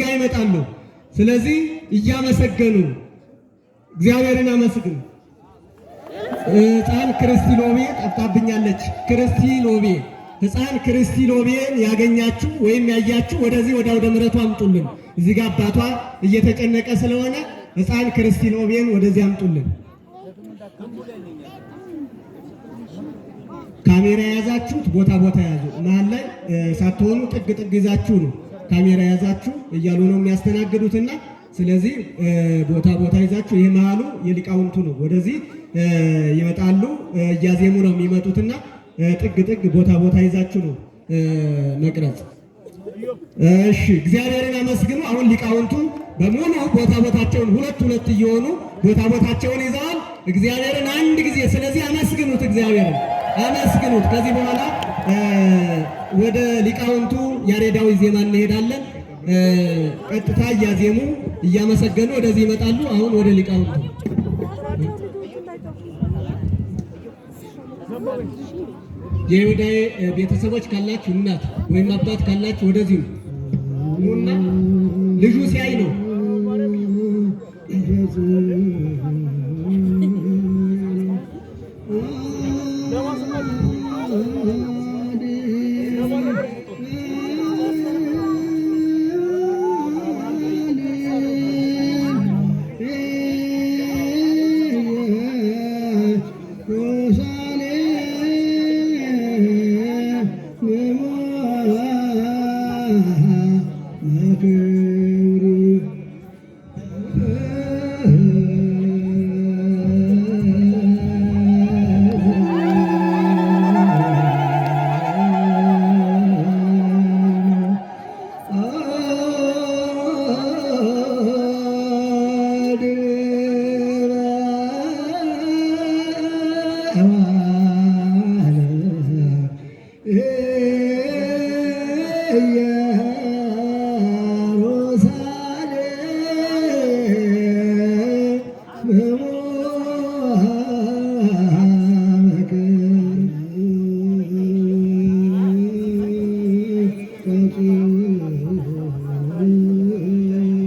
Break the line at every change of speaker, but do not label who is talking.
ጋር ይመጣሉ። ስለዚህ እያመሰገኑ እግዚአብሔርን አመስግኑ። ሕፃን ክርስቲ ሎቤ ጠፍታብኛለች። ክርስቲ ሎቤ ሕፃን ክርስቲ ሎቤን ያገኛችሁ ወይም ያያችሁ ወደዚህ ወደ አውደ ምሕረቱ አምጡልን። እዚህ ጋር አባቷ እየተጨነቀ ስለሆነ ሕፃን ክርስቲ ሎቤን ወደዚህ አምጡልን። ካሜራ የያዛችሁት ቦታ ያዙ። መሀል ላይ ሳትሆኑ ጥግ ይዛችሁ ነው ካሜራ የያዛችሁ እያሉ ነው የሚያስተናግዱትና ስለዚህ ቦታ ይዛችሁ ይሄ መሀሉ የሊቃውንቱ ነው። ወደዚህ ይመጣሉ እያዜሙ ነው የሚመጡትና ጥግ ቦታ ይዛችሁ ነው መቅረጽ። እሺ እግዚአብሔርን አመስግኑ። አሁን ሊቃውንቱ በሙሉ ቦታቸውን ሁለት እየሆኑ ቦታቸውን ይዘዋል። እግዚአብሔርን አንድ ጊዜ ስለዚህ አመስግኑት፣ እግዚአብሔርን አመስግኑት። ከዚህ በኋላ ወደ ሊቃውንቱ ያሬዳዊ ዜማ እንሄዳለን። ቀጥታ እያዜሙ እያመሰገኑ ወደዚህ ይመጣሉ። አሁን ወደ ሊቃውንቱ የይሁዳዬ ቤተሰቦች ካላችሁ እናት ወይም አባት ካላችሁ ወደዚህ ነውና ልጁ ሲያይ ነው።
Come on.